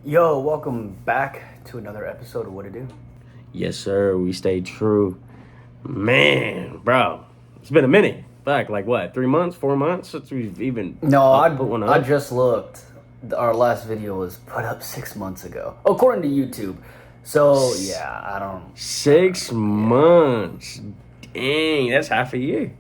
Yo, welcome back to another episode of Whatado. Yes, sir. We stayed true. Man, bro, it's been a minute. Back like what? 3 months, 4 months since we've even put one up. I just looked. Our last video was put up 6 months ago, according to YouTube. So yeah, I don't. 6 months. Dang, that's half a year.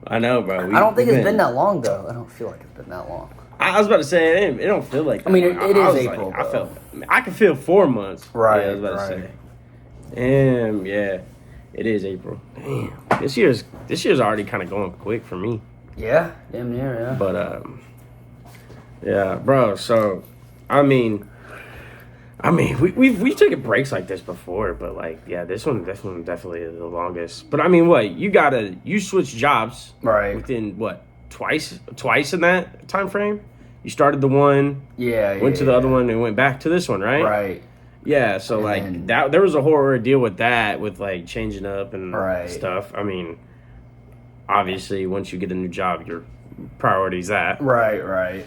I know, bro. I don't think it's been that long though. I don't feel like it's been that long. I was about to say it don't feel like that. I mean, it is April. Like, I can feel 4 months. Right. Yeah, I was about to say. Damn, yeah. It is April. Damn. This year's already kind of going quick for me. Yeah, damn near, yeah. But yeah, bro. So, I mean, we've taken breaks like this before, but like, yeah, this one definitely is the longest. But I mean, what you switched jobs right within what twice in that time frame. You started the one, went to the other one, and went back to this one, right? Right. Yeah, so and like that, there was a whole ordeal with that, with like changing up and stuff. I mean, obviously, once you get a new job, your priority's that. Right.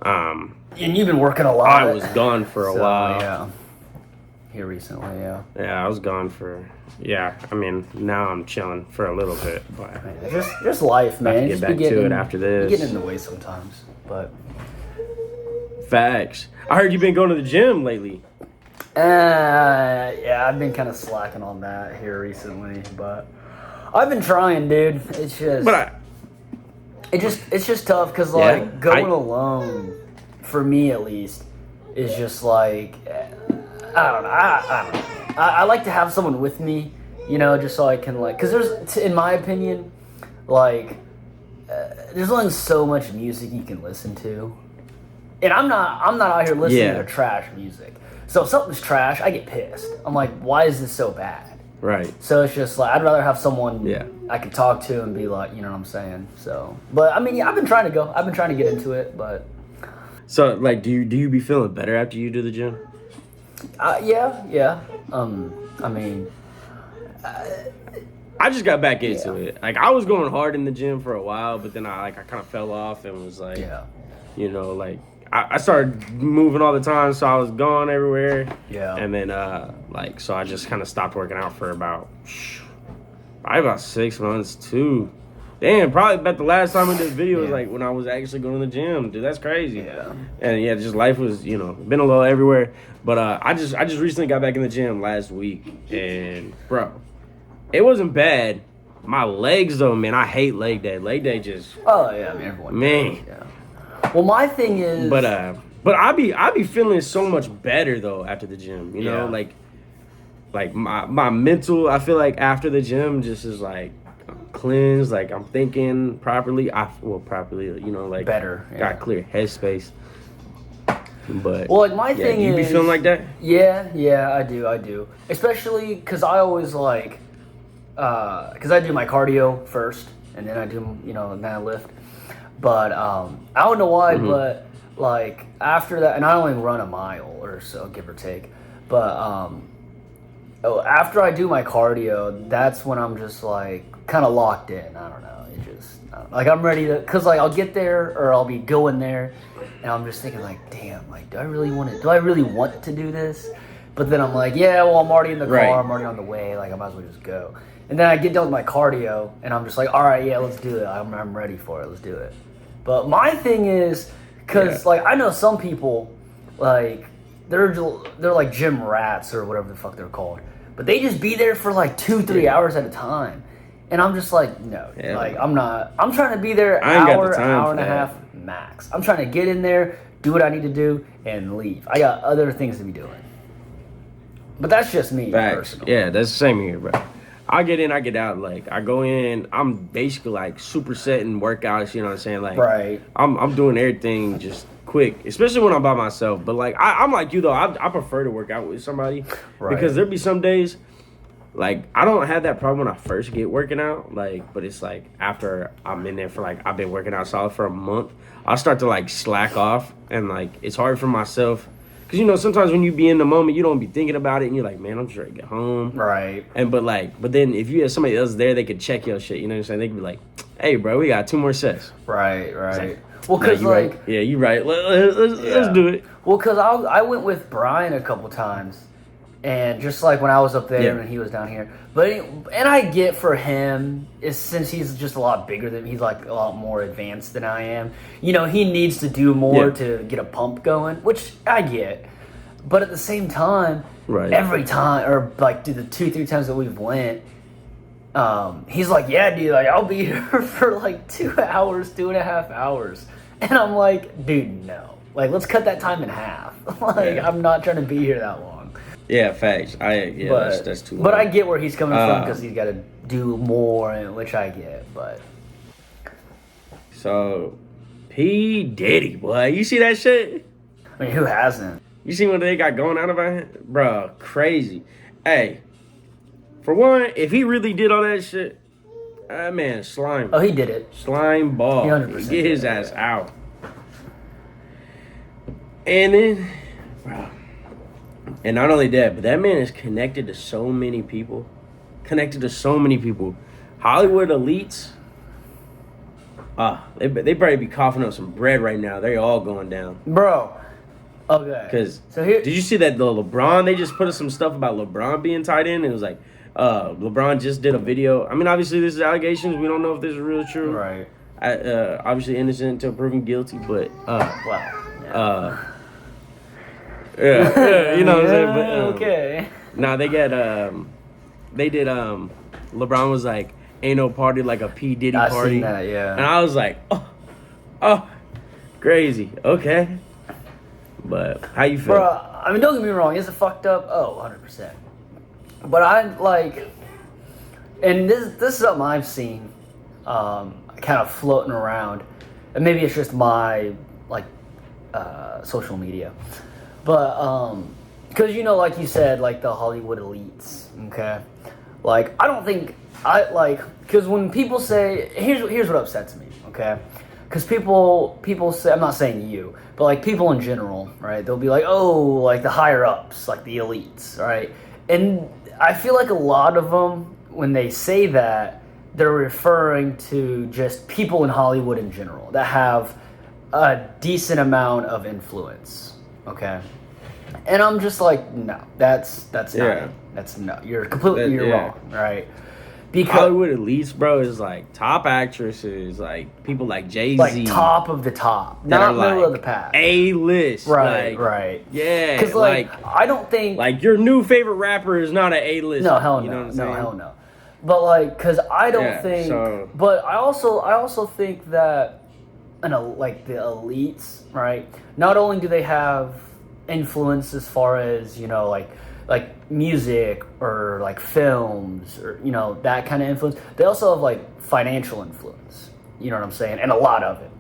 And you've been working a lot. I was gone for a while. Yeah. Here recently, yeah. Yeah, I was gone for. Yeah, I mean, now I'm chilling for a little bit, but just life, man. Get back to it after this. You get in the way sometimes, but facts. I heard you've been going to the gym lately. Yeah, I've been kind of slacking on that here recently, but I've been trying, dude. It's just, it's just tough because like going alone, for me at least, is just like I don't know. I like to have someone with me, you know, just so I can like, because there's, in my opinion, like there's only so much music you can listen to, and I'm not out here listening to trash music. So if something's trash, I get pissed. I'm like, why is this so bad? Right. So it's just like, I'd rather have someone I can talk to and be like, you know what I'm saying? So, but I mean, yeah, I've been trying to go. I've been trying to get into it, but. So, like, do you be feeling better after you do the gym? Yeah. I mean. I just got back into it. Like, I was going hard in the gym for a while, but then I kind of fell off and was like, you know, like. I started moving all the time, so I was gone everywhere. Yeah. And then, so I just kind of stopped working out for probably about 6 months, too. Damn, probably about the last time I did a video was, like, when I was actually going to the gym. Dude, that's crazy. Yeah. And, yeah, just life was, you know, been a little everywhere. But I just recently got back in the gym last week. And, bro, it wasn't bad. My legs, though, man, I hate leg day. Leg day just... Oh, yeah, I mean, everyone does, yeah. Well, my thing is, but I be feeling so much better though after the gym. You know, like my mental. I feel like after the gym just is like cleansed. Like I'm thinking properly. Properly. You know, like better. Yeah. Got clear headspace. But well, like my thing is, you be feeling like that? Yeah, I do. Especially because I always like, because I do my cardio first, and then I do, you know, and then I lift. But I don't know why, but like after that, and I only run a mile or so, give or take. But after I do my cardio, that's when I'm just like kind of locked in. I don't know. Like I'm ready to, cause like I'll get there or I'll be going there, and I'm just thinking like, damn, like do I really want to do this? But then I'm like, yeah, well I'm already in the car, I'm already on the way, like I might as well just go. And then I get done with my cardio, and I'm just like, all right, yeah, let's do it. I'm ready for it. Let's do it. But my thing is, because like I know some people, like they're like gym rats or whatever the fuck they're called, but they just be there for like 2-3 hours at a time, and I'm just like, no, like I'm not. I'm trying to be there hour and a half max. I'm trying to get in there, do what I need to do, and leave. I got other things to be doing. But that's just me personally. Yeah, that's the same here, bro. I get in, I get out. Like I go in, I'm basically like supersetting workouts. You know what I'm saying? Like I'm doing everything just quick, especially when I'm by myself. But like I'm like you though. I prefer to work out with somebody because there'll be some days like I don't have that problem when I first get working out. Like, but it's like after I'm in there for like I've been working out solid for a month, I start to like slack off, and like it's hard for myself. Because, you know, sometimes when you be in the moment, you don't be thinking about it, and you're like, man, I'm just ready to get home. Right. But then if you have somebody else there, they could check your shit, you know what I'm saying? They could be like, hey, bro, we got 2 more sets. Right. Like, Well, because like, right. Yeah, you're right. Let's do it. Well, because I went with Brian a couple times, and just like when I was up there and he was down here. But and I get for him is since he's just a lot bigger than he's like a lot more advanced than I am. You know, he needs to do more to get a pump going, which I get. But at the same time, every time or like the 2-3 times that we've went. He's like, yeah, dude, like I'll be here for like 2 hours, 2.5 hours, and I'm like, dude, no, like let's cut that time in half. Like I'm not trying to be here that long. Yeah, facts. That's too long. But I get where he's coming from because he's got to do more, which I get. But so, P Diddy, boy, you see that shit? I mean, who hasn't? You see what they got going on about him, bro? Crazy. Hey. For one, if he really did all that shit, that man slime. Oh, he did it. Slime ball. Get his ass out. And then, bro. And not only that, but that man is connected to so many people. Hollywood elites. They probably be coughing up some bread right now. They're all going down. Bro. Okay. Because, did you see that the LeBron, they just put some stuff about LeBron being tied in? It was like, LeBron just did a video. I mean, obviously, this is allegations. We don't know if this is real or true. Right. Obviously, innocent until proven guilty, but you know what I'm saying? But, okay. Nah, they did. LeBron was like, "Ain't no party like a P Diddy party." I seen that, yeah. And I was like, "Oh, crazy." Okay. But how you feel? Bro, I mean, don't get me wrong. Is it fucked up? Oh, 100%. But I like, and this is something I've seen, kind of floating around, and maybe it's just my social media, but because like you said, like the Hollywood elites, okay, like I don't think because when people say here's what upsets me, okay, because people say, I'm not saying you, but like people in general, right? They'll be like, oh, like the higher ups, like the elites, right? And I feel like a lot of them, when they say that, they're referring to just people in Hollywood in general that have a decent amount of influence, okay? And I'm just like, no, that's not it. That's no, you're wrong, right? Because Hollywood elites, bro, is like top actresses, like people like Jay-Z. Like top of the top, not middle of the pack. A-list. Right, right. Yeah. Because like, I don't think... Like, your new favorite rapper is not an A-list. No, hell no. You know what I'm saying? No, hell no. But like, because I don't think... So, but I also think that, like the elites, right? Not only do they have influence as far as, like music or like films or that kind of influence, they also have like financial influence, you know what I'm saying, and a lot of it.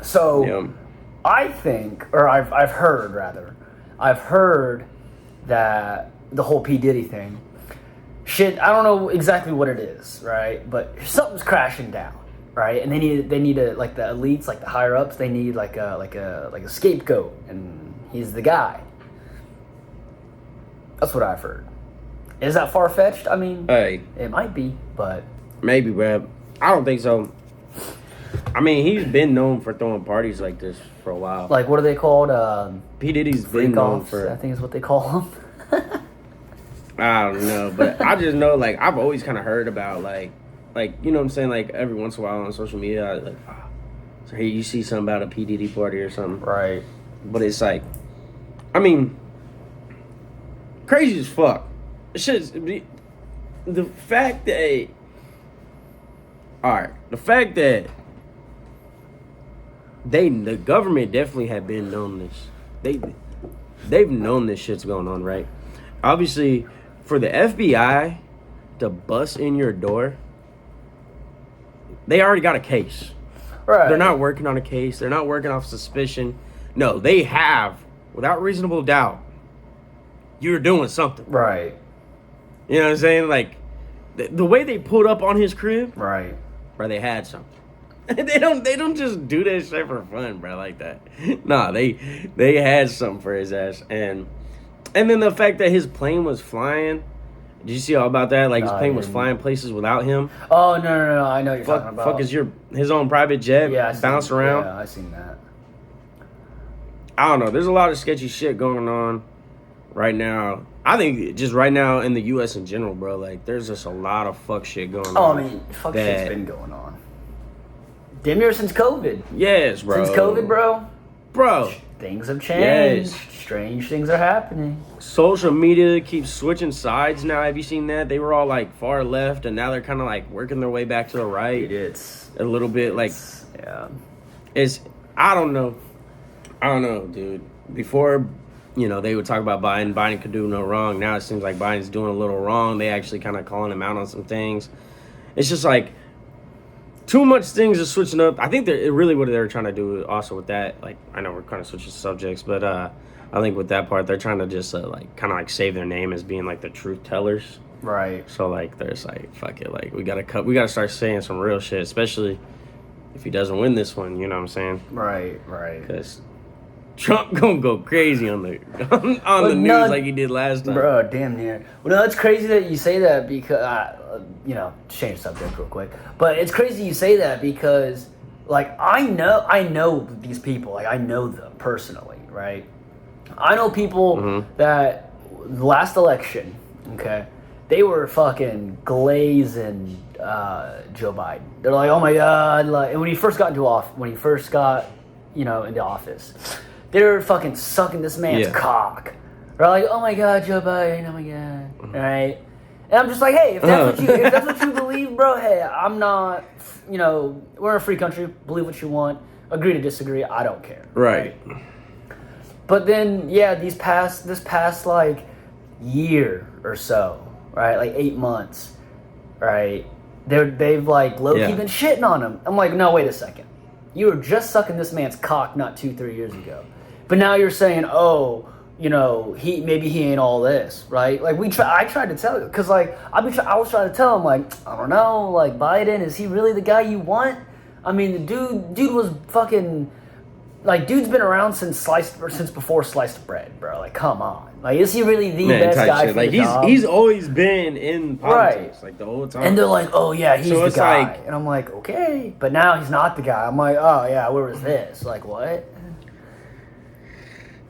So I think, or I've heard that the whole P Diddy thing, shit, I don't know exactly what it is, right, but something's crashing down, right, and they need to, like the elites, like the higher ups, they need like a scapegoat, and he's the guy. That's what I've heard. Is that far-fetched? I mean, it might be, but... Maybe, bro. I don't think so. I mean, he's been known for throwing parties like this for a while. Like, what are they called? P. Diddy's been known for... I think is what they call them. I don't know, but I just know, like, I've always kind of heard about, like, you know what I'm saying? Like, every once in a while on social media, so here you see something about a P. Diddy party or something. Right. But it's like, I mean... Crazy as fuck. The fact that the government definitely have been known this. They've known this shit's going on, right? Obviously, for the FBI to bust in your door, they already got a case. Right. They're not working on a case. They're not working off suspicion. No, they have, without reasonable doubt, you're doing something. Right. You know what I'm saying? Like, the way they pulled up on his crib. Right. Bro, they had something. They don't just do that shit for fun, bro, like that. Nah, they had something for his ass. And then the fact that his plane was flying Did you see all about that? Like, his No, I plane was didn't. flying places without him. Oh, no. I know what you're talking about. Fuck is his own private jet bounce around? Yeah, I seen that. I don't know. There's a lot of sketchy shit going on right now. I think just right now in the U.S. in general, bro, like, there's just a lot of fuck shit going on. Oh, I mean, fuck shit's been going on. Damn near since COVID. Yes, bro. Since COVID, bro. Bro. Things have changed. Yes. Strange things are happening. Social media keeps switching sides now. Have you seen that? They were all, like, far left, and now they're kind of, like, working their way back to the right. It's a little bit, like... Yeah. I don't know, dude. Before... You know, they would talk about Biden. Biden could do no wrong. Now it seems like Biden's doing a little wrong. They actually kind of calling him out on some things. It's just like too much things are switching up. I think really what they're trying to do also with that, like, I know we're kind of switching subjects, but I think with that part, they're trying to just like kind of like save their name as being like the truth tellers. Right. So like, there's like, fuck it, like we gotta start saying some real shit, especially if he doesn't win this one. You know what I'm saying? Right. Because Trump gonna go crazy on the on the news like he did last time. Bro, damn near. Well, no, it's crazy that you say that because, change subject real quick. But it's crazy you say that because, like, I know these people. Like, I know them personally, right? I know people that last election, okay, they were fucking glazing Joe Biden. They're like, oh my God. Like, and when he first got into office, they were fucking sucking this man's cock. They're like, oh my God, Joe Biden, oh my God, right? And I'm just like, hey, if that's what you believe, bro, hey, I'm not, we're in a free country, believe what you want, agree to disagree, I don't care. Right. But then, this past like year or so, right, like 8 months, right, they've like low-key been shitting on him. I'm like, no, wait a second. You were just sucking this man's cock not 2-3 years ago. But now you're saying, maybe he ain't all this, right? Like I tried to tell you, because like I was trying to tell him, like, I don't know, like, Biden, is he really the guy you want? I mean, the dude was fucking, like, dude's been around since before sliced bread, bro. Like, come on, like, is he really the best guy for the job? He's always been in politics, like, the whole time. And they're like, oh yeah, he's the guy, and I'm like, okay, but now he's not the guy. I'm like, oh yeah, where was this? Like, what?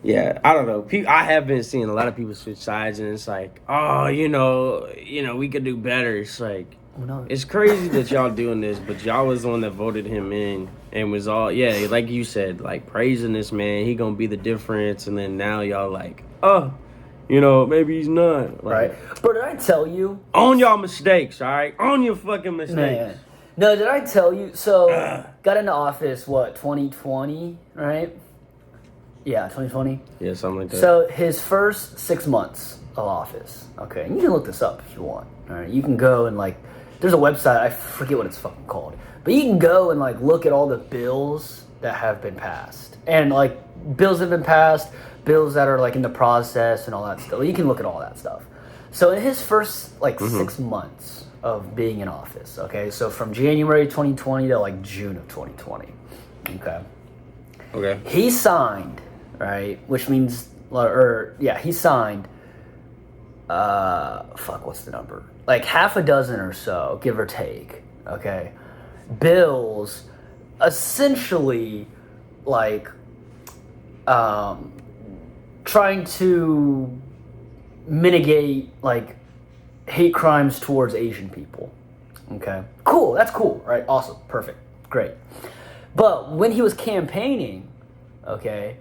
Yeah, I don't know. I have been seeing a lot of people switch sides, and it's like, oh, we could do better. It's like, it's crazy that y'all doing this, but y'all was the one that voted him in and was all, like you said, like, praising this man. He gonna be the difference, and then now y'all like, maybe he's not. Like, right. But did I tell you? Own y'all mistakes, all right? Own your fucking mistakes. Man. No, did I tell you? So, got into office, 2020, right? Yeah, 2020. Yeah, something like that. So his first 6 months of office, okay, and you can look this up if you want. All right, you can go and like, there's a website, I forget what it's fucking called, but you can go and like look at all the bills that have been passed, and like bills that have been passed, bills that are like in the process and all that stuff. You can look at all that stuff. So in his first like 6 months of being in office, okay, so from January 2020 to like June of 2020, okay, he signed. Right, which means, he signed, what's the number? Like half a dozen or so, give or take, okay, bills, essentially, like, trying to mitigate, like, hate crimes towards Asian people, okay? Cool, that's cool, right? Awesome, perfect, great. But when he was campaigning, okay,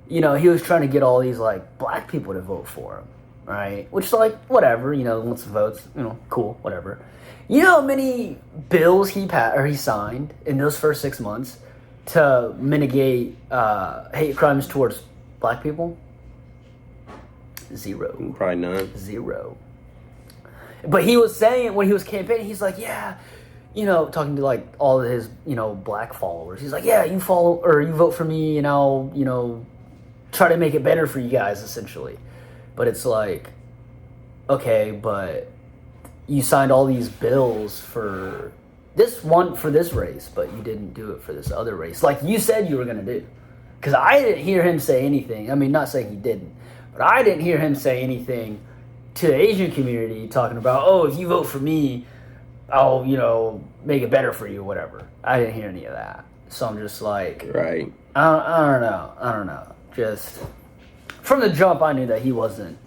he was trying to get all these, like, black people to vote for him, right? Which, like, whatever, wants the votes, cool, whatever. You know how many bills he signed in those first 6 months to mitigate hate crimes towards black people? 0. Probably none. 0. But he was saying, when he was campaigning, he's like, yeah, talking to, like, all of his, black followers. He's like, yeah, you vote for me, and I'll, try to make it better for you guys, essentially. But it's like, okay, but you signed all these bills for this race, but you didn't do it for this other race, like you said you were going to do. Because I didn't hear him say anything. I mean, not saying he didn't, but I didn't hear him say anything to the Asian community talking about, oh, if you vote for me, I'll, make it better for you, whatever. I didn't hear any of that. So I'm just like, right. I don't know. Just from the jump, I knew that he wasn't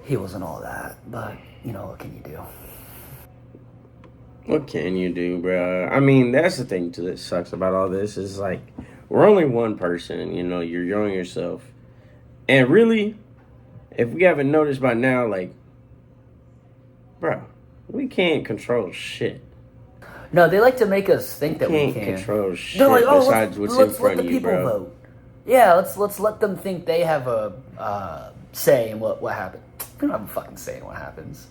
all that. But, what can you do? What can you do, bro? I mean, that's the thing that sucks about all this is like, we're only one person, you're young yourself. And really, if we haven't noticed by now, like, bro, we can't control shit. No, they like to make us think that we can't control shit like, besides what's in front of you, bro. Vote. Yeah, let's let them think they have a say in what happens. They don't have a fucking say in what happens.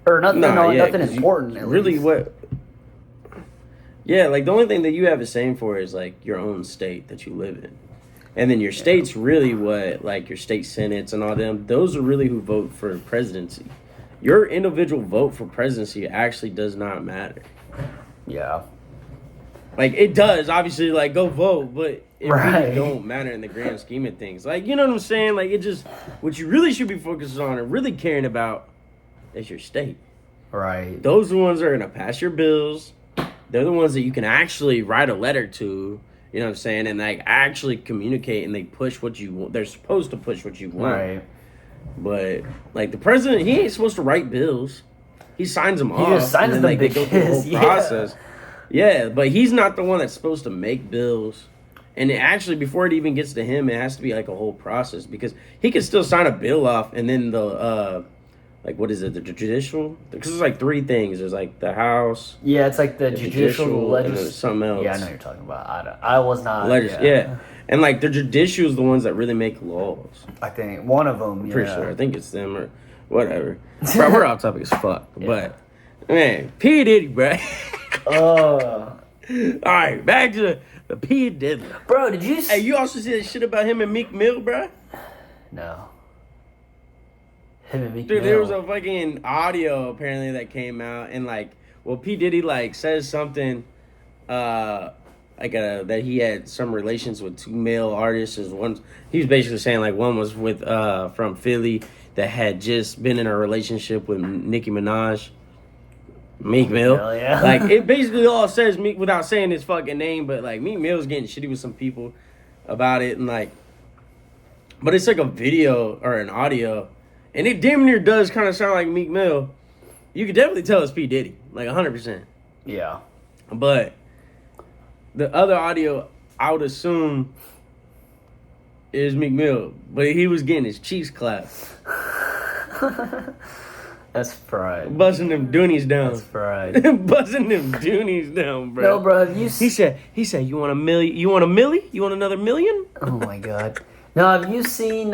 Or nothing, nothing important. Really, what? Yeah, like the only thing that you have a saying for is like your own state that you live in, and then your state's really what, like your state senates and all them. Those are really who vote for presidency. Your individual vote for presidency actually does not matter. Yeah. Like it does, obviously. Like go vote, but it really don't matter in the grand scheme of things. Like you know what I'm saying? Like it just what you really should be focused on and really caring about. Is your state. Right. Those are the ones that are going to pass your bills. They're the ones that you can actually write a letter to, you know what I'm saying, and like actually communicate and they push what you want. They're supposed to push what you want. Right. But like the president, he ain't supposed to write bills. He signs them off. He just signs them, like, they go through the whole process. Yeah, but he's not the one that's supposed to make bills. And it actually, before it even gets to him, it has to be like a whole process because he can still sign a bill off and then the like, what is it? The judicial? Because there's like three things. There's like the House. Yeah, it's like the judicial and there's something else. Yeah, I know what you're talking about. I was not. Yeah. And like the judicial is the ones that really make laws. I think one of them. Pretty sure. I think it's them or whatever. Bro, we're off topic as fuck. Yeah. But man, P Diddy, bro. All right, back to the P Diddy. Bro, did you? Hey, you also see that shit about him and Meek Mill, bro? No. Dude, there was a fucking audio apparently that came out, and like, well, P Diddy like says something, that he had some relations with two male artists. He was basically saying like one was with from Philly that had just been in a relationship with Nicki Minaj, Meek Mill. Yeah. Like it basically all says Meek without saying his fucking name, but like Meek Mill's getting shitty with some people about it, and like, but it's like a video or an audio. And it damn near does kind of sound like Meek Mill. You could definitely tell it's P. Diddy. Like 100%. Yeah. But the other audio, I would assume, is Meek Mill. But he was getting his cheeks clapped. That's pride. Buzzing them doonies down. That's pride. Buzzing them doonies down, bro. No, bro. He said, you want a million? You want a milli? You want another million? Oh, my God. Now, have you seen...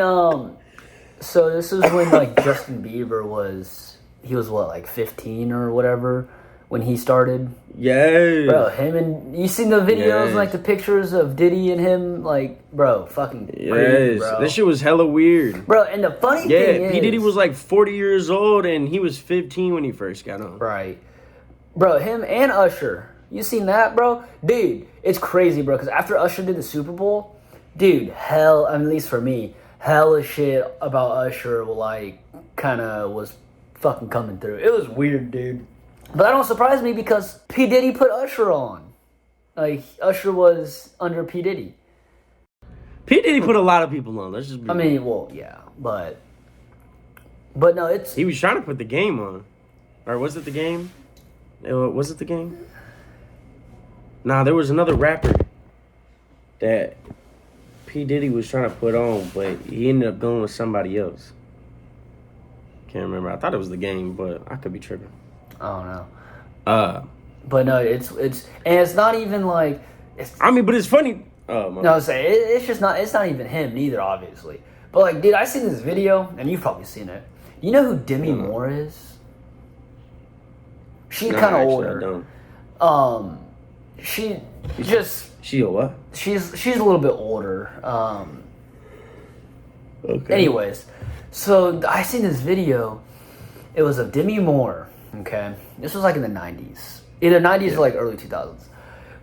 So this is when like Justin Bieber was what, like 15 or whatever when he started. Yeah. Bro, him and you seen the videos, like the pictures of Diddy and him, like, bro, fucking crazy, bro. This shit was hella weird. Bro, and the funny thing is, P. Diddy was like 40 years old and he was 15 when he first got on. Right. Bro, him and Usher. You seen that, bro? Dude, it's crazy, bro, because after Usher did the Super Bowl, dude, at least for me, hella shit about Usher, like, kind of was fucking coming through. It was weird, dude. But that don't surprise me because P. Diddy put Usher on. Like, Usher was under P. Diddy. P. Diddy put a lot of people on. Let's just be well, yeah, but no, it's... He was trying to put the game on. Or was it the game? Was it the game? Nah, there was another rapper that... P. Diddy was trying to put on, but he ended up going with somebody else. Can't remember. I thought it was the game, but I could be tripping. I don't know. But no, it's not even like. But it's funny. No, it's just not. It's not even him neither, obviously. But like, dude, I seen this video, and you've probably seen it. You know who Demi Moore is? She's kind of older. I don't. She a what? She's a little bit older. Okay. Anyways, so I seen this video. It was of Demi Moore. Okay, this was like in the 90s, either 90s or like early 2000s.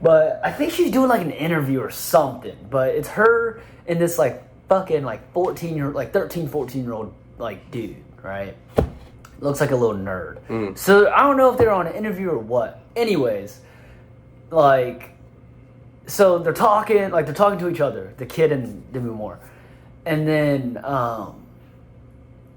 But I think she's doing like an interview or something. But it's her and this like fucking like 13, 14-year-old like dude, right? Looks like a little nerd. So I don't know if they're on an interview or what. Anyways, like, so they're talking to each other, the kid and Demi Moore, and then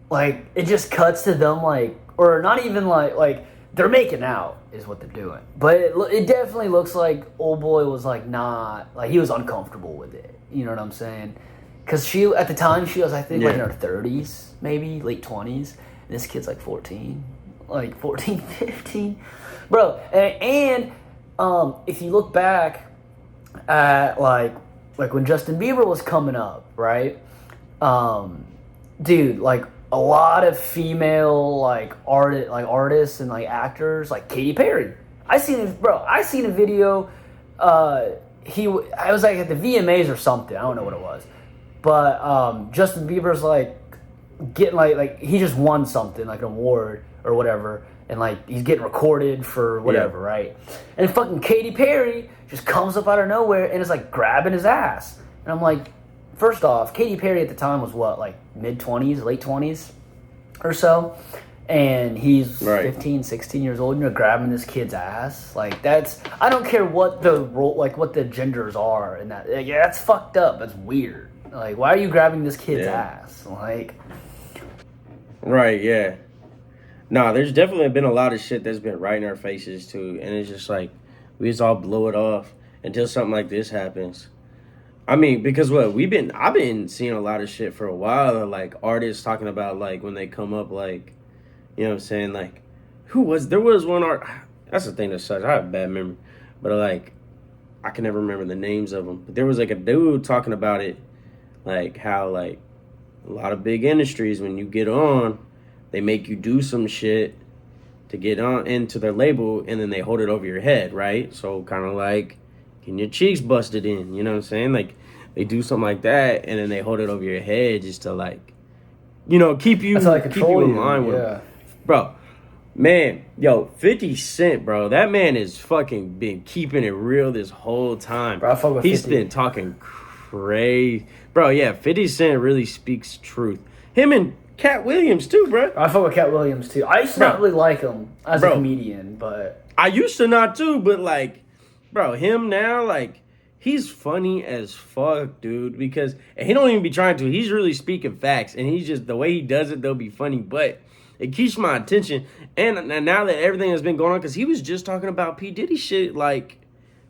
like it just cuts to them like, or not even like they're making out is what they're doing, but it definitely looks like old boy was like not like he was uncomfortable with it. You know what I'm saying? Because she at the time she was I think like in her 30s, maybe late 20s. And this kid's like 14, 15, bro. And if you look back at like when Justin Bieber was coming up, right? Dude, like a lot of female like artists and like actors like Katy Perry. I seen a video. I was like at the VMAs or something. I don't know what it was, but Justin Bieber's like getting like he just won something like an award or whatever, and like he's getting recorded for whatever, right? And fucking Katy Perry just comes up out of nowhere and is like grabbing his ass, and I'm like, first off, Katy Perry at the time was what, like mid-20s, late 20s or so, and he's 15, 16 years old, and you're grabbing this kid's ass. Like that's, I don't care what the role, like what the genders are, and that that's fucked up. That's weird. Like, why are you grabbing this kid's ass? Like, right, yeah. Nah, there's definitely been a lot of shit that's been right in our faces too, and it's just like we just all blow it off until something like this happens. I mean, because I've been seeing a lot of shit for a while, like artists talking about like when they come up, like, you know what I'm saying, like there was one art. That's the thing that sucks. I have a bad memory, but like I can never remember the names of them. But there was like a dude talking about it, like how like a lot of big industries when you get on, they make you do some shit to get on into their label, and then they hold it over your head, right? So kind of like getting your cheeks busted in, you know what I'm saying? Like they do something like that, and then they hold it over your head just to like, you know, keep you in line with them. Bro. Man, yo, 50 Cent, bro. That man is fucking been keeping it real this whole time. Bro, I fuck with He's 50. been talking crazy. Bro, yeah, 50 Cent really speaks truth. Him and Cat Williams, too, bro. I fuck with Cat Williams, too. I used to not really like him as a comedian, but... I used to not, too, but, like, bro, him now, like, he's funny as fuck, dude, because... And he don't even be trying to. He's really speaking facts, and he's just... The way he does it, they'll be funny, but... It keeps my attention, and now that everything has been going on, because he was just talking about P. Diddy shit, like,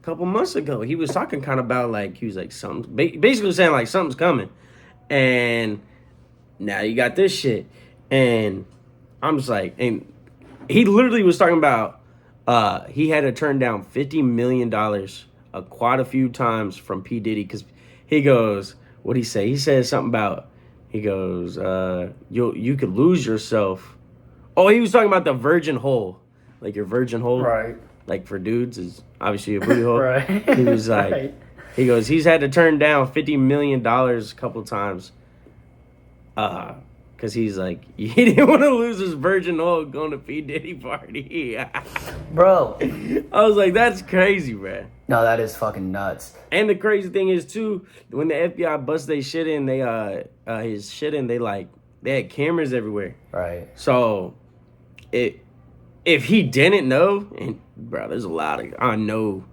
a couple months ago. He was talking kind of about, like, he was like, something, basically saying, like, something's coming, and now you got this shit, and I'm just like, and he literally was talking about, he had to turn down $50 million quite a few times from P. Diddy, because he goes, what'd he say? He said something about, he goes, you could lose yourself. Oh, he was talking about the virgin hole. Like your virgin hole. Right. Like for dudes is obviously a booty hole. Right. He was like, he goes, he's had to turn down $50 million a couple times. Because he's like, he didn't want to lose his virgin hole going to P. Diddy party. Bro. I was like, that's crazy, bro. No, that is fucking nuts. And the crazy thing is, too, when the FBI bust they shit in, they had cameras everywhere. Right. So, if he didn't know, and, bro, there's a lot of, I know.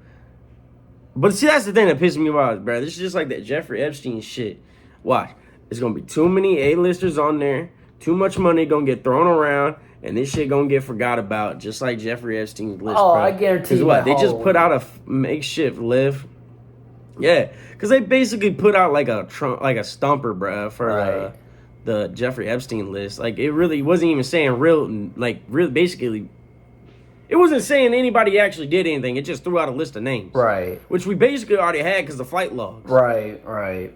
But see, that's the thing that pisses me off, bro. This is just like that Jeffrey Epstein shit. Watch. There's going to be too many A-listers on there. Too much money going to get thrown around. And this shit going to get forgot about. Just like Jeffrey Epstein's list, bro. I guarantee you. What? They just put out a makeshift live. Yeah. Because they basically put out like a stumper, bro, for the Jeffrey Epstein list. Like, it really wasn't even saying really basically... It wasn't saying anybody actually did anything. It just threw out a list of names. Right. Which we basically already had because of flight logs. Right.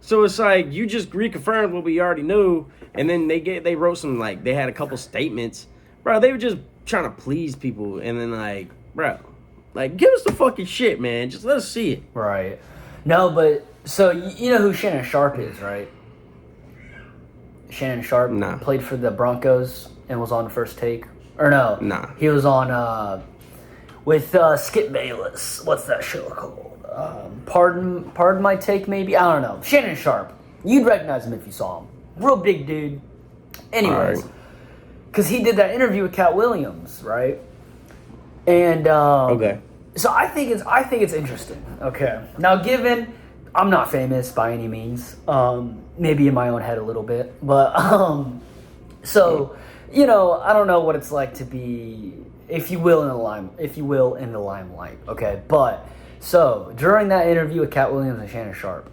So it's like, you just reconfirmed what we already knew, and then they wrote some, like, they had a couple statements. Bro, they were just trying to please people, and then, like, bro, like, give us the fucking shit, man. Just let us see it. Right. No, but, so, you know who Shannon Sharp is, right? Shannon Sharp played for the Broncos and was on First Take. Or no. Nah. He was on, with Skip Bayless. What's that show called? Pardon My Take, maybe? I don't know. Shannon Sharp. You'd recognize him if you saw him. real big dude. Anyways, because he did that interview with Cat Williams, right? And okay. So I think it's interesting. Okay, now given I'm not famous by any means, maybe in my own head a little bit, but so you know, I don't know what it's like to be, if you will, in the limelight. Okay, but so during that interview with Cat Williams and Shannon Sharp,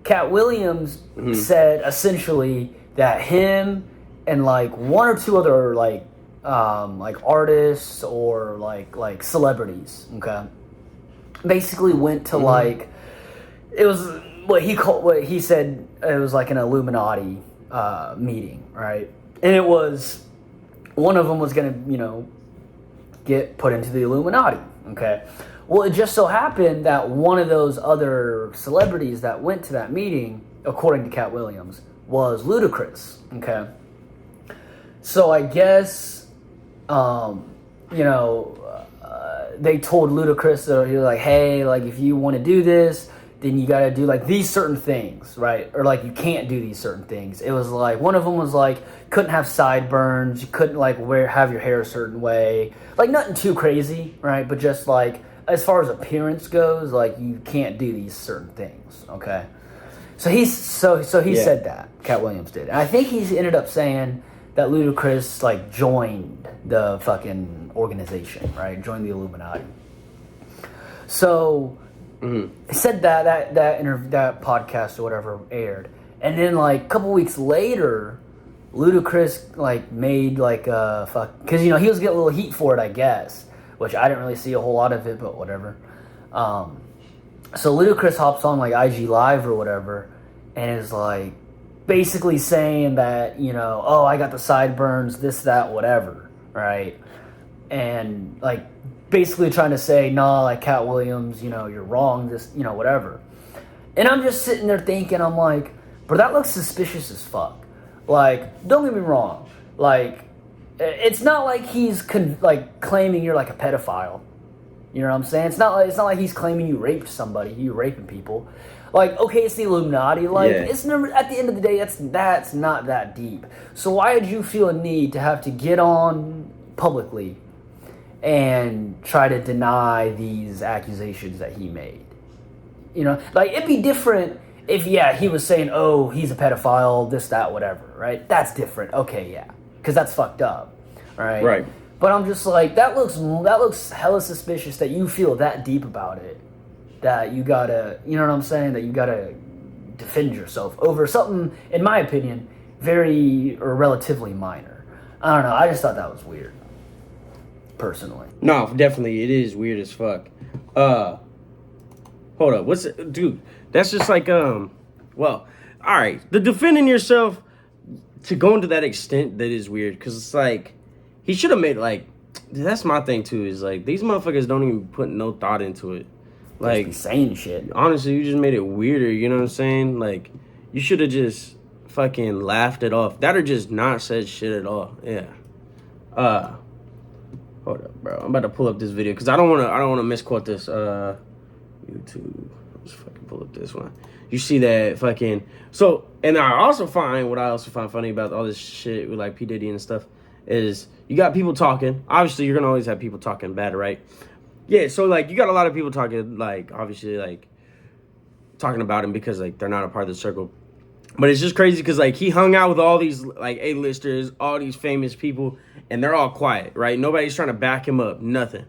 Cat Williams said essentially that him and like one or two other like artists or like celebrities, okay, basically went to like, it was what he said it was like an Illuminati meeting, right? And it was, one of them was gonna, you know, get put into the Illuminati, okay? Well, it just so happened that one of those other celebrities that went to that meeting, according to Cat Williams, was Ludacris, okay? So I guess, you know, they told Ludacris that he was like, hey, like if you want to do this, then you got to do like these certain things, right? Or like you can't do these certain things. It was like, one of them was like, couldn't have sideburns, you couldn't like have your hair a certain way, like nothing too crazy, right? But just like, as far as appearance goes, like you can't do these certain things, okay? So he said that, Cat Williams did. And I think he ended up saying that Ludacris like joined the fucking organization, right? Joined the Illuminati. So he said that podcast or whatever aired, and then like a couple weeks later, Ludacris like made like a because you know he was getting a little heat for it, I guess, which I didn't really see a whole lot of it, but whatever. So Ludacris hops on like IG Live or whatever, and is like basically saying that, you know, oh, I got the sideburns, this, that, whatever, right? And like basically trying to say, nah, like Cat Williams, you know, you're wrong, this, you know, whatever. And I'm just sitting there thinking, I'm like, bro, that looks suspicious as fuck. Like, don't get me wrong, like, it's not like he's like claiming you're like a pedophile. You know what I'm saying? It's not like he's claiming you raped somebody, you raping people. Like, okay, it's the Illuminati. Like, it's never, at the end of the day, that's not that deep. So why did you feel a need to have to get on publicly and try to deny these accusations that he made? You know, like, it'd be different if, he was saying, oh, he's a pedophile, this, that, whatever, right? That's different. Okay, yeah. Because that's fucked up, right? Right. But I'm just like, that looks hella suspicious that you feel that deep about it. That you gotta, you know what I'm saying? That you gotta defend yourself over something, in my opinion, very or relatively minor. I don't know. I just thought that was weird, personally. No, definitely, it is weird as fuck. Hold up, dude? That's just like well, all right. The defending yourself to go into that extent, that is weird, because it's like he should have made like. That's my thing too. Is like these motherfuckers don't even put no thought into it. Like saying shit. Honestly, you just made it weirder. You know what I'm saying? Like, you should have just fucking laughed it off. That or just not said shit at all. Yeah. Hold up, bro. I'm about to pull up this video because I don't wanna misquote this. YouTube. Let's fucking pull up this one. You see that fucking and I also find funny about all this shit with like P. Diddy and stuff is you got people talking. Obviously, you're gonna always have people talking bad, right? Yeah, so, like, you got a lot of people talking, like, obviously, like, talking about him because, like, they're not a part of the circle. But it's just crazy because, like, he hung out with all these, like, A-listers, all these famous people, and they're all quiet, right? Nobody's trying to back him up, nothing.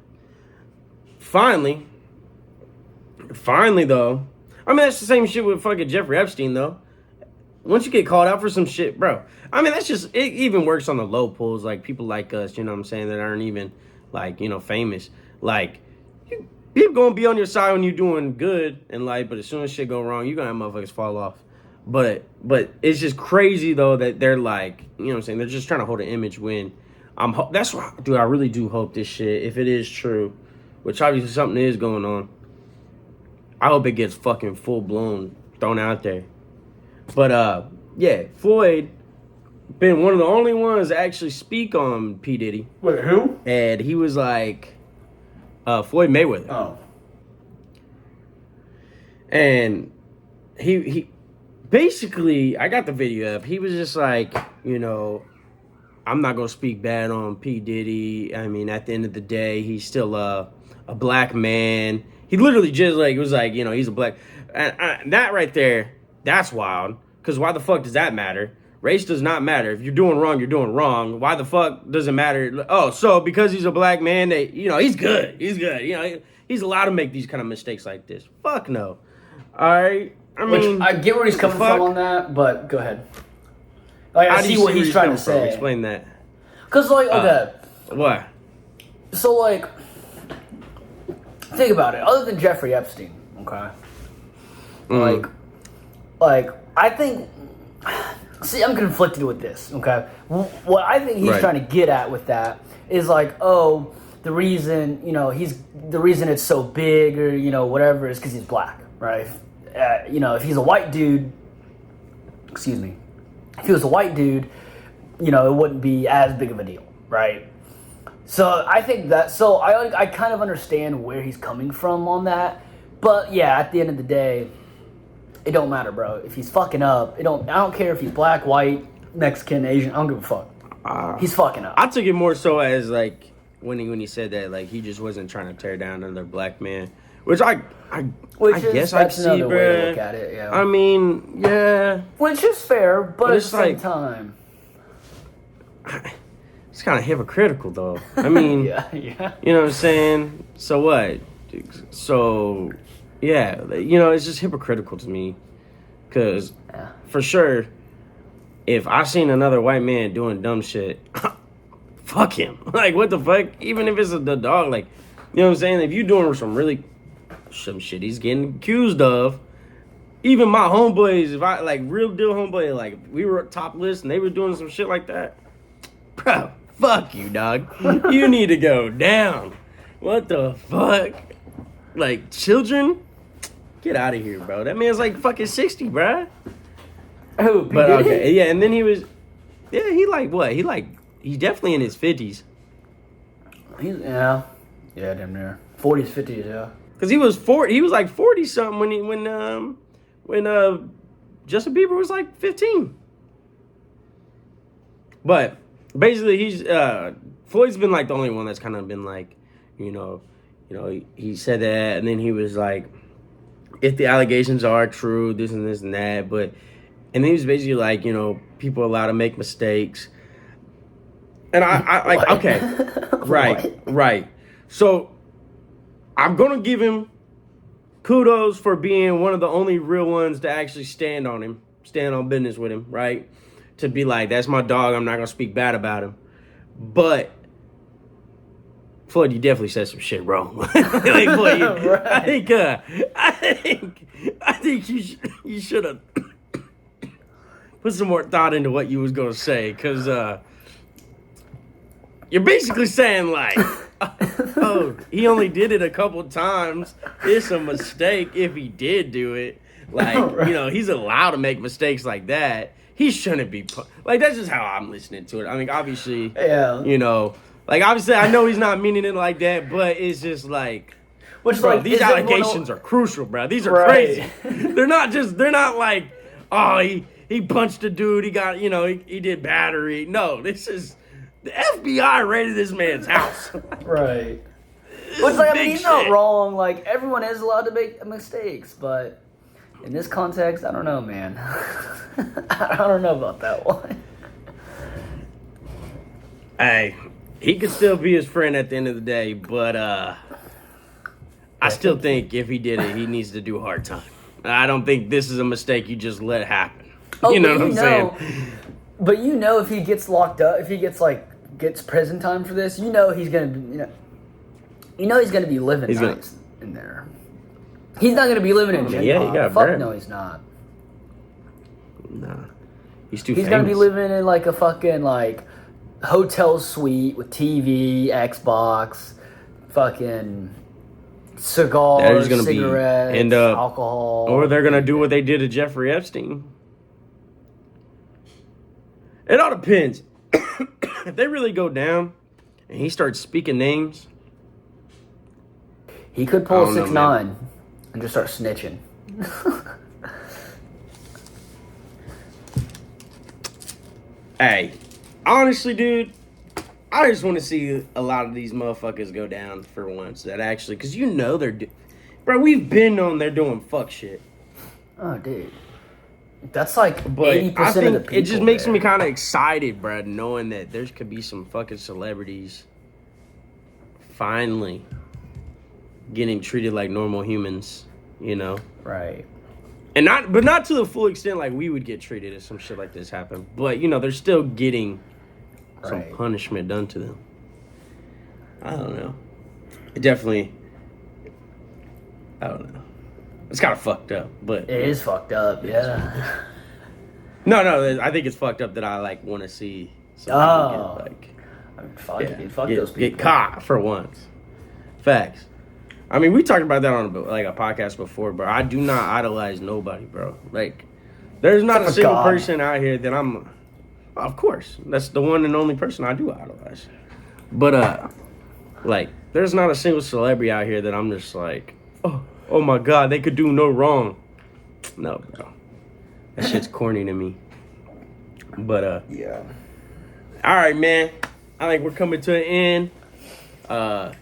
Finally, though, I mean, that's the same shit with fucking Jeffrey Epstein, though. Once you get called out for some shit, bro, I mean, that's just, it even works on the low pulls, like, people like us, you know what I'm saying, that aren't even, like, you know, famous. Like, people gonna be on your side when you're doing good in life, but as soon as shit go wrong, you're gonna have motherfuckers fall off. But it's just crazy though that they're like, you know what I'm saying, they're just trying to hold an image when that's why, dude, I really do hope this shit, if it is true, which obviously something is going on, I hope it gets fucking full blown thrown out there. But Floyd been one of the only ones to actually speak on P. Diddy. Wait, who? And he was like, Floyd Mayweather. Oh. And he basically, I got the video up. He was just like, you know, I'm not gonna speak bad on P. Diddy. I mean, at the end of the day, he's still a black man. He literally just like was like, you know, he's a black. And that right there, that's wild. Because why the fuck does that matter? Race does not matter. If you're doing wrong, you're doing wrong. Why the fuck does it matter? Oh, so because he's a black man, they, you know, he's good. He's good. You know, he's allowed to make these kind of mistakes like this. Fuck no. All right. I mean, I get where he's coming from on that, but go ahead. Like, I see what he's trying to say. Explain that. Because, like, okay. What? So, like, think about it. Other than Jeffrey Epstein, okay? Like, I think... See, I'm conflicted with this, okay? What I think he's trying to get at with that is, like, oh, the reason, you know, the reason it's so big or, you know, whatever is because he's black, right? You know, if he's a white dude... Excuse me. If he was a white dude, you know, it wouldn't be as big of a deal, right? So I think that, so I kind of understand where he's coming from on that, but yeah, at the end of the day, it don't matter, bro. If he's fucking up, I don't care if he's black, white, Mexican, Asian, I don't give a fuck. He's fucking up. I took it more so as like when he said that, like he just wasn't trying to tear down another black man, which I guess I see, bro. Way to look at it, yeah. I mean, yeah. Which is fair, but at the same time, it's kind of hypocritical, though. I mean, yeah. You know what I'm saying? So what? So, yeah, you know, it's just hypocritical to me, because for sure, if I seen another white man doing dumb shit, fuck him. Like, what the fuck? Even if it's the dog, like, you know what I'm saying? If you doing some shit he's getting accused of, even my homeboys, if I, like, real deal homeboy, like, we were top list and they were doing some shit like that, bro, fuck you, dog. You need to go down. What the fuck? Like, children? Get out of here, bro. That man's like fucking 60, bro. Oh, but okay, yeah, and then he was, yeah, he like what? He's definitely in his 50s. Yeah, damn near 40s, 50s, yeah. Because he was like 40 something when Justin Bieber was like 15. But basically, he's Floyd's been like the only one that's kind of been like, you know, he said that, and then he was like, if the allegations are true, this and this and that, but, and then he was basically like, you know, people are allowed to make mistakes, and I like, okay, right. So I'm gonna give him kudos for being one of the only real ones to actually stand on business with him, right? To be like, that's my dog, I'm not gonna speak bad about him. But Floyd, you definitely said some shit wrong. Like, Floyd, I think you should have put some more thought into what you was gonna say, because you're basically saying like, oh, he only did it a couple times. It's a mistake if he did do it. Like, you know, he's allowed to make mistakes like that. He shouldn't be like, that's just how I'm listening to it. I mean, obviously, you know, like, obviously, I know he's not meaning it like that, but it's just like, which, bro, like, these allegations are crucial, bro. These are crazy. They're not like, oh, he punched a dude, he got, you know, he did battery. No, this is, the FBI raided this man's house. Right. Which, like, I mean, he's not wrong. Like, everyone is allowed to make mistakes, but in this context, I don't know, man. I don't know about that one. Hey, he could still be his friend at the end of the day, but I still think if he did it, he needs to do hard time. I don't think this is a mistake you just let happen. Oh, you know what I'm saying? But you know, if he gets locked up, if he gets prison time for this, you know he's gonna be, he's gonna be living nice in there. He's not gonna be living in jail. Yeah, he got Fuck bread. No, he's not. Nah, he's too famous. He's gonna be living in like a fucking like hotel suite with TV, Xbox, fucking cigars, cigarettes, alcohol. Or they're gonna do what they did to Jeffrey Epstein. It all depends. If they really go down and he starts speaking names, he could pull a 6ix9ine and just start snitching. Hey, honestly, dude, I just want to see a lot of these motherfuckers go down for once. That actually, because you know bro, we've been on there doing fuck shit. Oh, dude. That's like 80% of the people. It just makes me kind of excited, bro, knowing that there could be some fucking celebrities finally getting treated like normal humans, you know? Right. And not to the full extent like we would get treated if some shit like this happened. But, you know, they're still getting some punishment done to them. I don't know. It definitely, I don't know. It's kind of fucked up, but... It is fucked up, yeah. No, I think it's fucked up that I, like, want to see some people get, like... I mean, fuck those people. Get caught for once. Facts. I mean, we talked about that on, like, a podcast before, bro. I do not idolize nobody, bro. Like, there's not a single person out here that I'm... Of course. That's the one and only person I do idolize. But, like, there's not a single celebrity out here that I'm just like, oh my God, they could do no wrong. No, bro. That shit's corny to me. But, yeah. All right, man. I think we're coming to an end.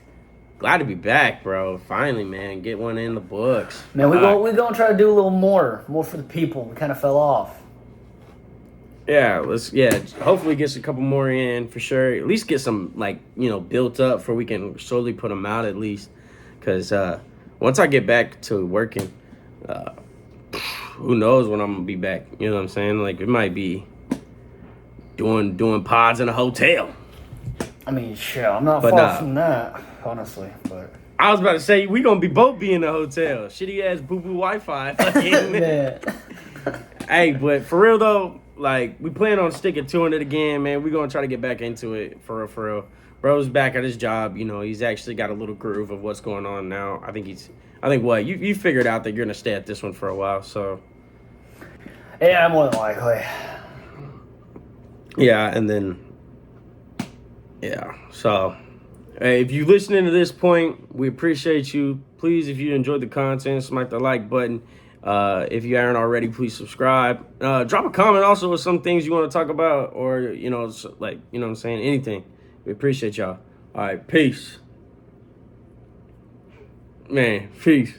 Glad to be back, bro. Finally, man. Get one in the books. Man, we're gonna try to do a little more for the people. We kind of fell off. Yeah, hopefully get a couple more in for sure. At least get some, like, you know, built up for we can slowly put them out at least. Because once I get back to working, who knows when I'm going to be back. You know what I'm saying? Like, it might be doing pods in a hotel. I mean, shit, I'm not far from that, honestly. But I was about to say, we going to both be in a hotel. Shitty-ass boo-boo Wi-Fi. Man. Hey, but for real, though, like, we plan on sticking to it again, man. We're going to try to get back into it for real. Bro's back at his job. You know, he's actually got a little groove of what's going on now. I think you figured out that you're going to stay at this one for a while, so. Yeah, more than likely. Yeah, and then, yeah. So, hey, if you're listening to this point, we appreciate you. Please, if you enjoyed the content, smack the like button. If you aren't already, please subscribe. Drop a comment also with some things you want to talk about or, you know, like, you know what I'm saying, anything. We appreciate y'all. All right, peace. Man, peace.